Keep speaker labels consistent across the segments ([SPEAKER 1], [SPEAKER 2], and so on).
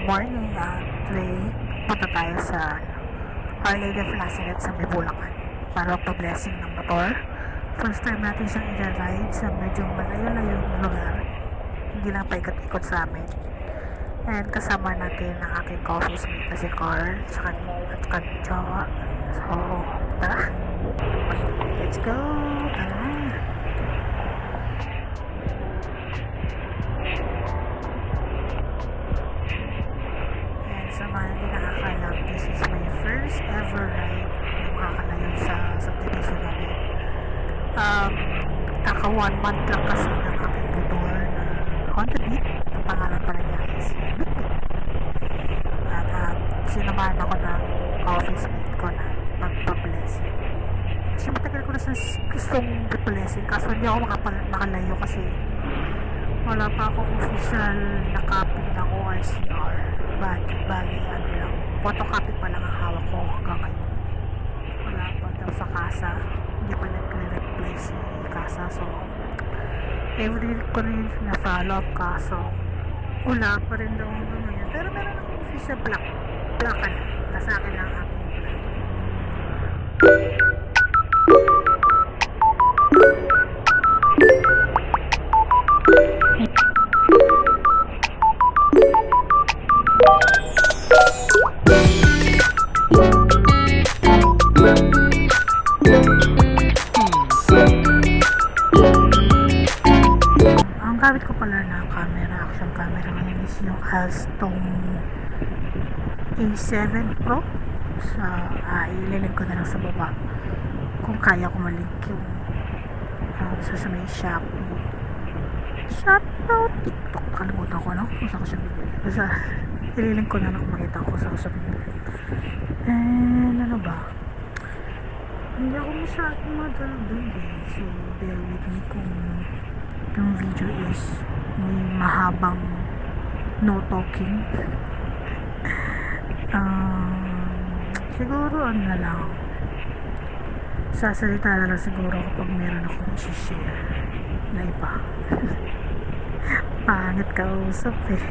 [SPEAKER 1] morning today punta tayo sa Our Lady of Lazaret sa may Bulacan para magpa-blessing ng motor. First time natin siyang i-ride sa medyo malayo-layong lugar, hindi lang paikot-ikot sa amin. And kasama natin ang aking co-host mate na si Carl at kanyang jowa. So tara, let's go. Tara. Sa mga hindi nakakalam, this is my first ever ride na makakalayo sa subdivision namin. Kaka 1 month lang kasi ng aking motor na Honda Beat. Ang pangalan pala niya is Beat. At sinamahan ako ng office mate ko na magpa-blessing. Kasi matagal ko na sa gustong blessing, kaso hindi ako makalayo kasi wala pa akong official na copy ng ORCR. Bali, ano lang, photocopy pa lang ang hawak ko hanggang ngayon. Wala pa daw sa kasa, hindi pa nagre-reply si kasa. So every week ko na yun na-follow up, kaso wala pa rin daw hanggang ngayon. Pero meron akong official plakan na sa akin ang aking plan. Ang gamit ko pala na camera, action camera ngayon is yung Alstom A7 Pro. So, ililink ko na lang sa baba kung kaya ko malink yung sa may Shopee o TikTok. Nakalimutan ko, no? Kung saan ko siya bibili. Basta ililink ko na lang kung makita ko saan ko siya bibili. And ano ba? Hindi ako masyadong madaldal eh. So, bear with me kung yung video is may mahabang no talking. Siguro ano na lang, sasalita na lang siguro kapag meron akong i-share na iba. Pangit ka usap eh.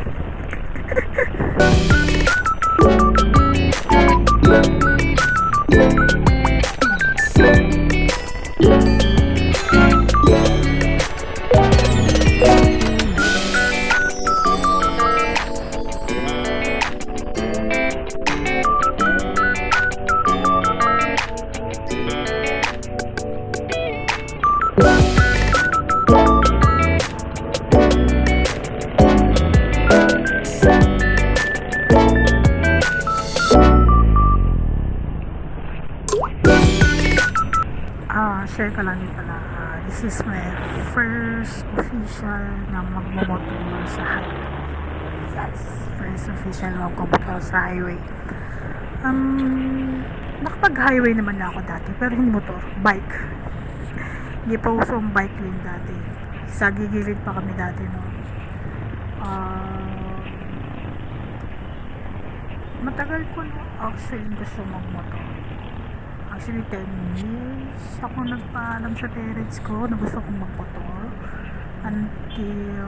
[SPEAKER 1] Share ka lang din pala, this is my first official na magmamotor sa highway. Yes, first official na magmamotor sa highway. Nakapag-highway naman na ako dati, pero hindi motor, bike. Hindi pa uso ang bike lane dati. Sa gigilid pa kami dati, no. Matagal ko na actually gusto magmotor. Actually 10 years ako nagpaalam sa parents ko na gusto kong magmotor until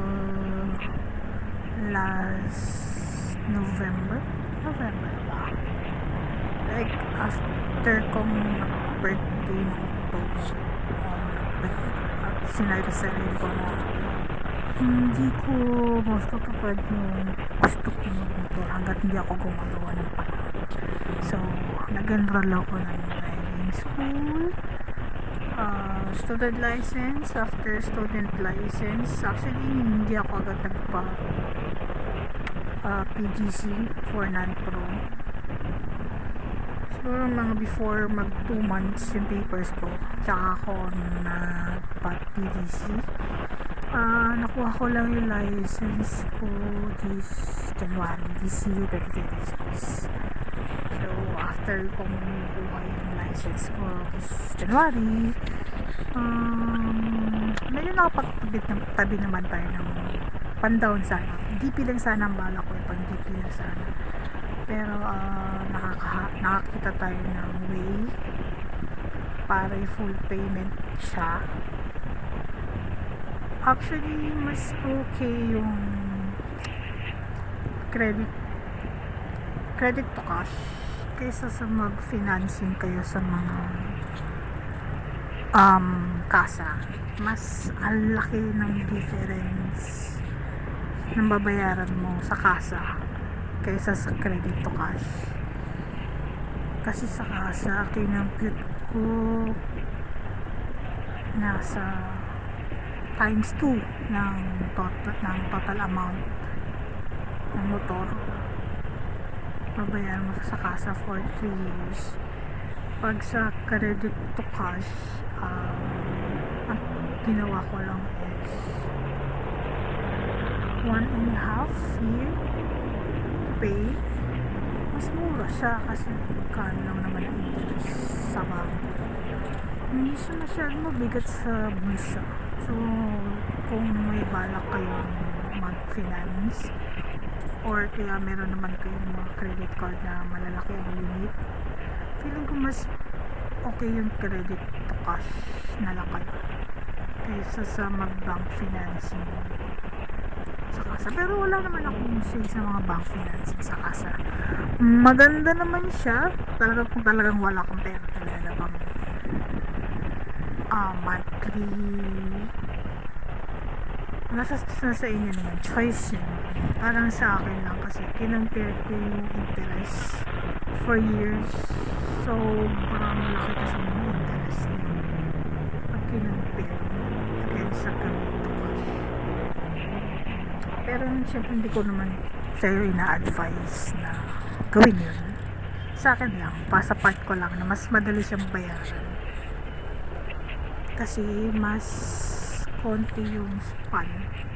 [SPEAKER 1] last November ba? Like after kong birthday ng October, at sinabi sa sarili ko na hindi ko gusto tupad yung gusto kong magmotor hanggat hindi ako gumagawa ng paraan. So nag-enroll ako ng driving school, student license. After student license, actually hindi ako agad nagpa PGC for non-pro. Siguro mga before mag 2 months yung papers ko, tsaka ako nagpa PGC. Nakuha ko lang yung license ko this January, this year 2026. So after kong nakuha yung license ko this January, medyo nakapagtabi naman tayo ng pan-down sana. DP lang sana ang bala ko, pang DP lang sana. Pero nakakita tayo ng way para full payment siya. Actually, mas okay yung credit credit to cash kaysa sa mag-financing kayo sa mga kasa. Mas ang laki ng difference ng babayaran mo sa kasa kaysa sa credit to cash. Kasi sa kasa, kinampute ko nasa times 2 ng total amount ng motor babayaran mo sa kasa for 3 years. Pag sa credit to cash, ang ginawa ko lang is 1.5 year to pay. Mas mura siya kasi kano lang naman ang interest sa bangko. Hindi siya masyadong mabigat sa bulsa. So, kung may balak kayong mag-finance or kaya meron naman kayong mga credit card na malalaki ang limit, feeling ko mas okay yung credit to cash na lang kayo kaysa sa mag-bank financing sa kasa. Pero wala naman akong say sa mga bank financing sa kasa. Maganda naman siya talaga kung talagang wala kang pera talaga bang monthly. Nasa inyo naman, choice yun. Parang sa akin lang kasi kinompare ko yung interest for years. So, parang laki kasi yung interest niyo pag kinompare against sa credit to cash. Pero syempre hindi ko naman sa'yo ina-advise na gawin yun. Sa akin lang, sa part ko lang na mas madali siyang bayaran. Kasi mas konti yung span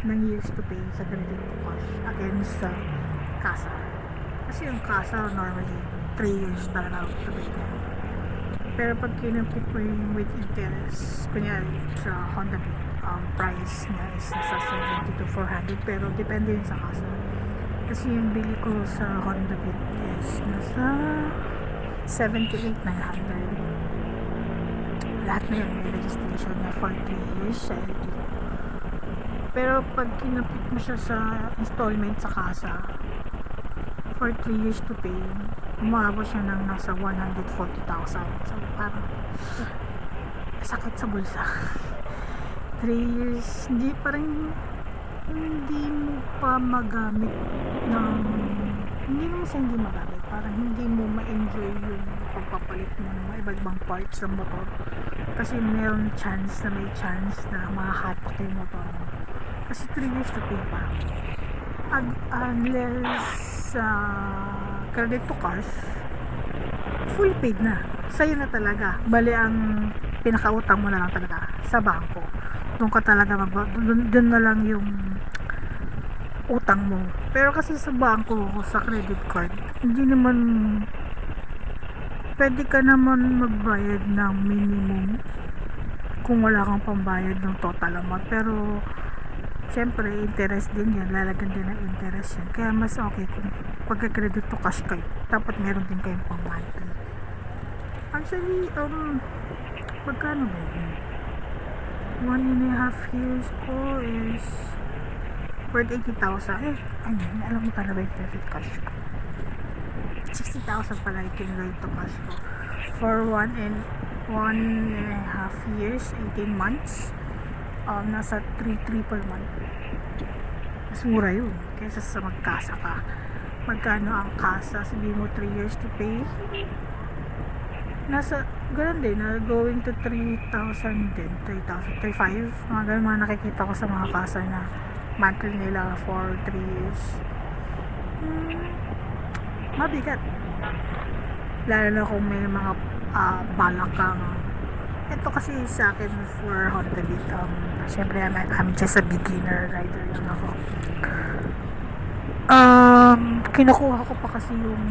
[SPEAKER 1] ng years to pay sa credit to cash against sa kasa. Kasi yung kasa normally 3 years talaga to pay na. Pero pag kinapit mo yung with interest, kunyari sa Honda Beat, price niya is nasa 70 to 400 pero depende yun sa kasa. Kasi yung bili ko sa Honda Beat is nasa 78,900. Lahat na yun may registration na for 3 years sa LTO. Pero pag kinapit mo siya sa installment sa kasa for 3 years to pay, umabot siya ng nasa 140,000. So parang sakit sa bulsa. 3 years hindi mo pa magamit ng hindi naman sa hindi magamit, parang hindi mo ma-enjoy yung pagpapalit mo ng mga iba't ibang parts ng motor kasi may chance na mahahatak yung motor mo kasi 3 years to pay pa. Unless credit to cash, full paid na sa'yo na talaga, bali ang pinakautang mo na lang talaga sa bangko. Doon ka talaga doon na lang yung utang mo. Pero kasi sa bangko o sa credit card, hindi naman pwede ka naman magbayad ng minimum kung wala kang pambayad ng total amount. Pero syempre interest din yan, lalagyan din ng interest yan. Kaya mas okay kung pagka-credit to cash kayo, dapat meron din kayong pang monthly. Actually, magkano ba yun? 1.5 years ko is worth 80,000. Ayun, alam mo pala ba yung credit cash ko? 60,000 pala yung credit to cash ko. For 1.5 years, 18 months, nasa 3.3 per month. Mas mura yun kaysa sa magkasa ka. Magkano ang kasa? Sabihin mo 3 years to pay. Nasa, ganun din, going to 3,000 din, 3,000, 3,500, mga ganun mga nakikita ko sa mga kasa na monthly nila for 3 years. Mabigat. Lalo na kung may mga balak kang, ito kasi sa akin for Honda Beat, syempre I'm just a beginner rider lang ako. Kinukuha ko pa kasi yung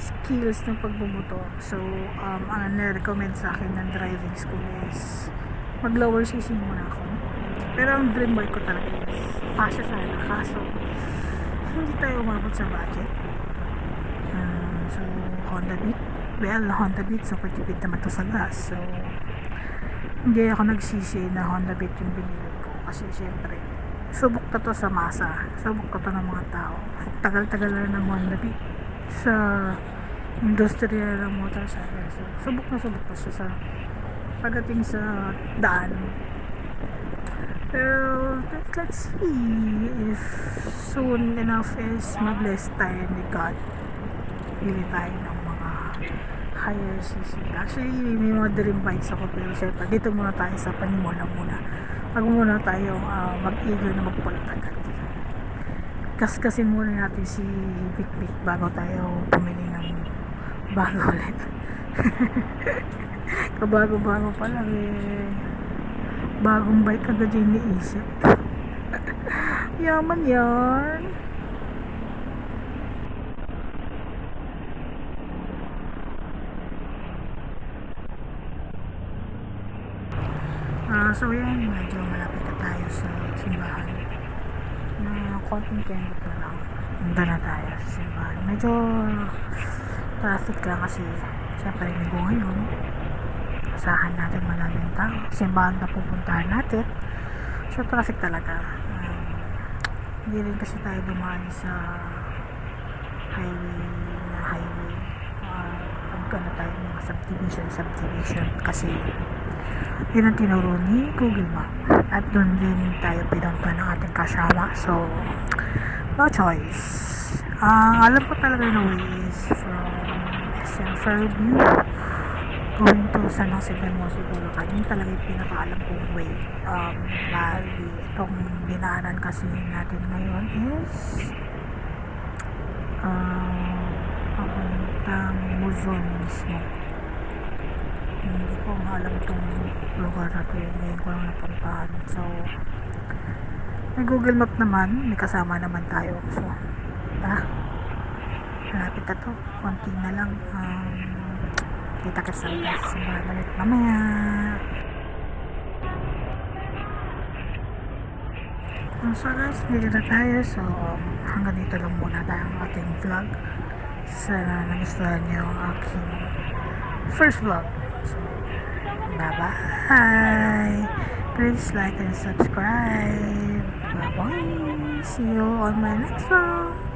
[SPEAKER 1] skills ng pagbumotor. So, ang na-recommend sa akin ng driving school is mag-lower CC muna ako. Pero ang dream bike ko talaga is fasya sana. Kaso, hindi tayo umabot sa budget. So, Honda Beat. Well, Honda Beat, super tipid naman to sa gas. So, hindi ako nagsisi na Honda Beat yung binili ko. Kasi, syempre, subok na to sa masa, subok na to ng mga tao. Tagal-tagal na ng Honda Beat sa industriya ng motorcycle. So, subok na siya sa pagdating sa daan. Pero let's see if soon enough is mabless tayo ni God. Bili tayo ng mga higher CC. Actually, may mga dream bikes ako, pero syempre dito muna tayo sa panimula muna. Pag muna tayo mag-eager na magpulat agad. Kaskasin muna natin si Big Big bago tayo pumili ng bago ulit. Kabago-bago pa lang bagong bike agad yung iniisip. Yaman yan. So yan, medyo malapit na tayo sa simbahan. Konting kembot na lang. Handa na tayo sa simbahan. Medyo traffic lang kasi syempre linggo ngayon. Asahan natin maraming tao. Simbahan na pupuntahan natin. So traffic talaga. Hindi rin kasi tayo dumaan sa highway. Pagkano tayo mga subdivision kasi yun ang tinuro ni Google Map at doon din tayo pinunta ng ating kasama, so no choice. Alam ko talaga na way is from SM Fairview going to San Jose del Monte, Bulacan. Yun talaga yung pinakaalam kong way. Lali itong dinaanan kasi natin ngayon is papuntang Luzon mismo. Hindi ko maalam itong lugar na ito, ngayon ko lang napuntahan. So may Google Map naman, may kasama naman tayo. So malapit na to, konti na lang. Kita ka sa simbahan ulit mamaya. So guys, dito na tayo. So hanggang dito lang muna tayong ating vlog. Sana nagustuhan niyo ang aking first vlog. So, bye-bye. Please like and subscribe. Bye-bye. See you on my next vlog.